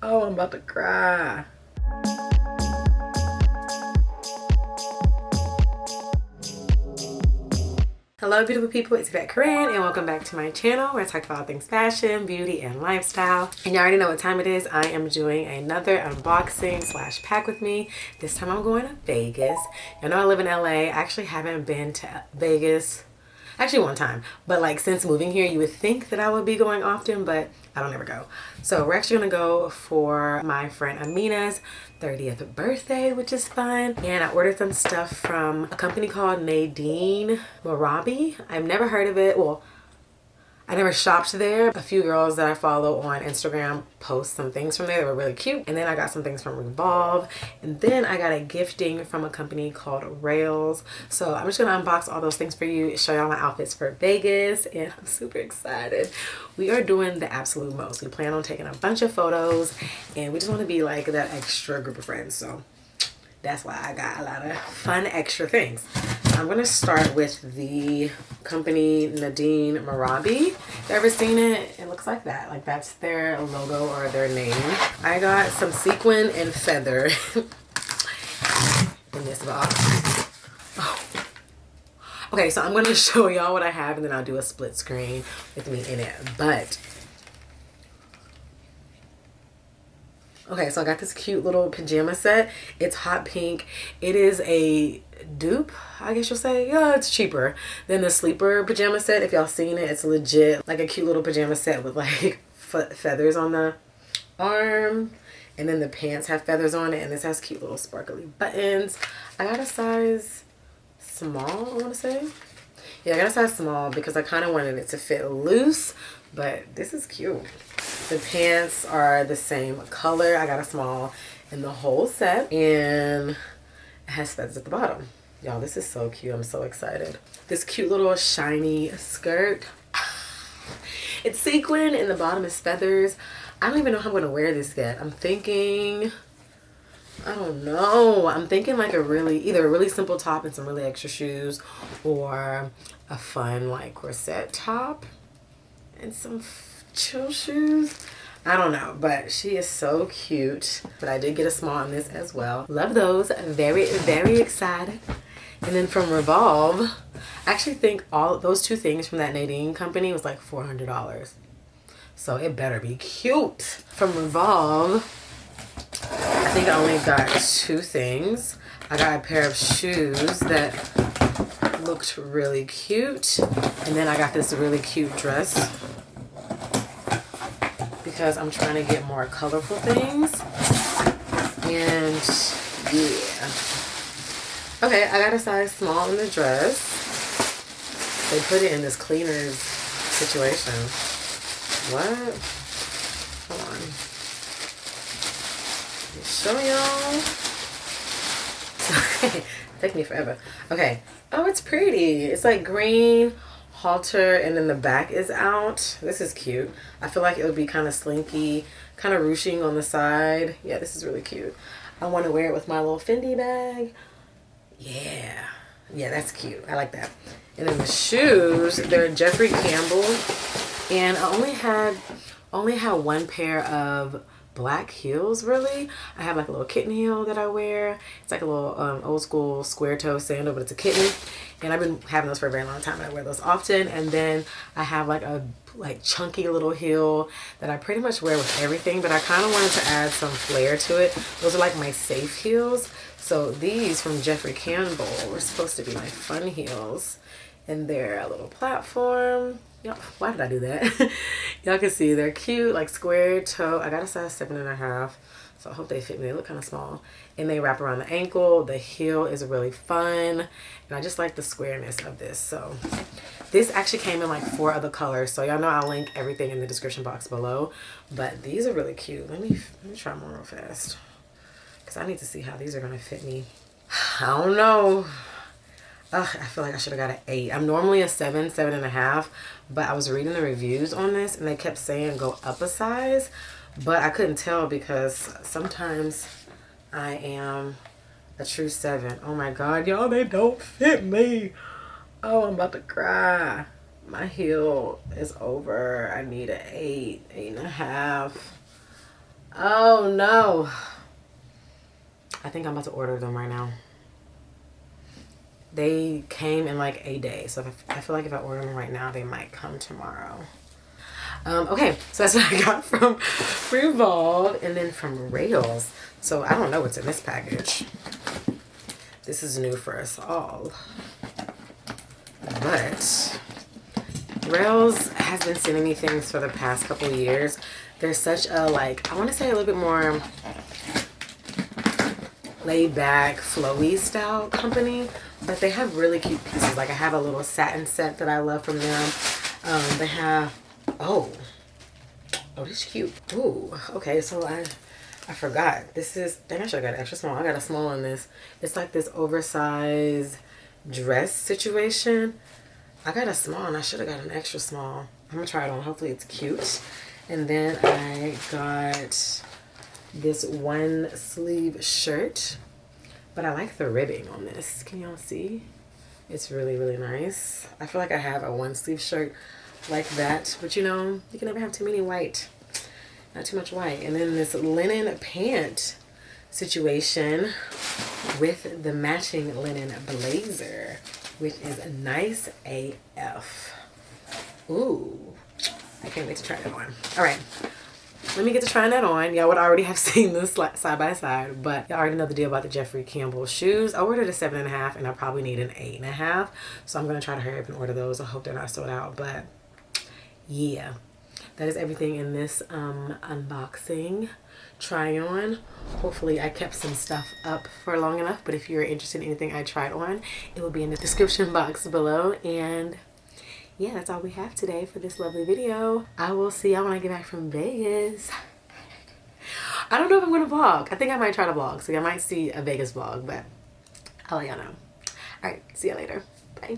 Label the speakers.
Speaker 1: Oh, I'm about to cry. Hello beautiful people, it's Yvette Corinne and welcome back to my channel where I talk about all things fashion, beauty, and lifestyle. And you already know what time it is. I am doing another unboxing slash pack with me. This time I'm going to Vegas. You know I live in LA. I actually haven't been to Vegas. Actually one time, but like since moving here you would think that I would be going often, but I don't ever go. So we're actually gonna go for my friend Amina's 30th birthday, which is fun. And I ordered some stuff from a company called Nadine Merabi. I've never heard of it. Well, I never shopped there. A few girls that I follow on Instagram post some things from there that were really cute. And then I got some things from Revolve. And then I got a gifting from a company called Revole. So I'm just gonna unbox all those things for you, show y'all my outfits for Vegas, and I'm super excited. We are doing the absolute most. We plan on taking a bunch of photos and we just wanna be like that extra group of friends. So that's why I got a lot of fun extra things. I'm gonna start with the company Nadine Merabi. If you've ever seen it, it looks like that. Like that's their logo or their name. I got some sequin and feather in this box. Oh. Okay, so I'm gonna show y'all what I have and then I'll do a split screen with me in it. But okay, so I got this cute little pajama set. It's hot pink. It is a dupe, I guess you'll say. Yeah, it's cheaper than the sleeper pajama set. If y'all seen it, it's legit like a cute little pajama set with like feathers on the arm. And then the pants have feathers on it. And this has cute little sparkly buttons. I got a size small, I want to say. Yeah, I got a size small because I kind of wanted it to fit loose. But this is cute. The pants are the same color. I got a small in the whole set and it has feathers at the bottom. Y'all, this is so cute. I'm so excited. This cute little shiny skirt. It's sequin and the bottom is feathers. I don't even know how I'm going to wear this yet. I'm thinking, I don't know. I'm thinking like either a really simple top and some really extra shoes or a fun like corset top and some chill shoes. I don't know, but she is so cute. But I did get a small in this as well. Love those. Very, very excited. And then from Revolve, I actually think all those two things from that Nadine company was like $400. So it better be cute. From Revolve, I think I only got two things. I got a pair of shoes that looked really cute. And then I got this really cute dress because I'm trying to get more colorful things. And yeah. Okay, I got a size small in the dress. They put it in this cleaner's situation. What? Hold on. Let me show y'all. Take me forever. Okay. Oh, it's pretty. It's like green halter and then the back is out. This is cute. I feel like it would be kind of slinky, kind of ruching on the side. Yeah, this is really cute. I want to wear it with my little Fendi bag. Yeah, that's cute. I like that. And then the shoes, they're Jeffrey Campbell, and I only had one pair of black heels. Really, I have like a little kitten heel that I wear. It's like a little old school square toe sandal, but it's a kitten, and I've been having those for a very long time and I wear those often. And then I have like a chunky little heel that I pretty much wear with everything, but I kind of wanted to add some flair to it. Those are like my safe heels. So these from Jeffrey Campbell were supposed to be my fun heels, and they're a little platform. Why did I do that? Y'all can see they're cute, like square toe. I got a size 7.5, so I hope they fit me. They look kind of small, and they wrap around the ankle. The heel is really fun, and I just like the squareness of this. So this actually came in like 4 other colors, so y'all know I'll link everything in the description box below. But these are really cute. Let me try them on real fast because I need to see how these are gonna fit me. I don't know. Ugh, I feel like I should have got an 8. I'm normally a 7, 7.5, but I was reading the reviews on this and they kept saying go up a size, but I couldn't tell because sometimes I am a true 7. Oh my god, y'all, they don't fit me. Oh, I'm about to cry. My heel is over. I need an 8, 8.5. Oh no. I think I'm about to order them right now. They came in like a day, so I feel like if I order them right now, they might come tomorrow. Okay, so that's what I got from Revolve, and then from Rails. So I don't know what's in this package. This is new for us all. But Rails has been sending me things for the past couple years. They're such a, like, I want to say a little bit more laid back, flowy style company, but they have really cute pieces. Like I have a little satin set that I love from them. They have, oh, this is cute. Ooh, okay, so I forgot. This is, dang, I should have got extra small. I got a small in this. It's like this oversized dress situation. I got a small and I should have got an extra small. I'm gonna try it on. Hopefully it's cute. And then I got this one sleeve shirt, but I like the ribbing on this. Can y'all see? It's really, really nice. I feel like I have a one sleeve shirt like that, but you know, you can never have too many white. Not too much white. And then this linen pant situation with the matching linen blazer, which is nice AF. Ooh, I can't wait to try that on. All right, let me get to trying that on. Y'all would already have seen this side by side, but y'all already know the deal about the Jeffrey Campbell shoes. I ordered a 7.5 and I probably need an 8.5. So I'm gonna try to hurry up and order those. I hope they're not sold out, but yeah. That is everything in this unboxing try on. Hopefully I kept some stuff up for long enough, but if you're interested in anything I tried on, it will be in the description box below. And yeah, that's all we have today for this lovely video. I will see y'all when I get back from Vegas. I don't know if I'm gonna vlog. I think I might try to vlog, so I might see a Vegas vlog, but I'll let y'all know. All right, see y'all later. Bye.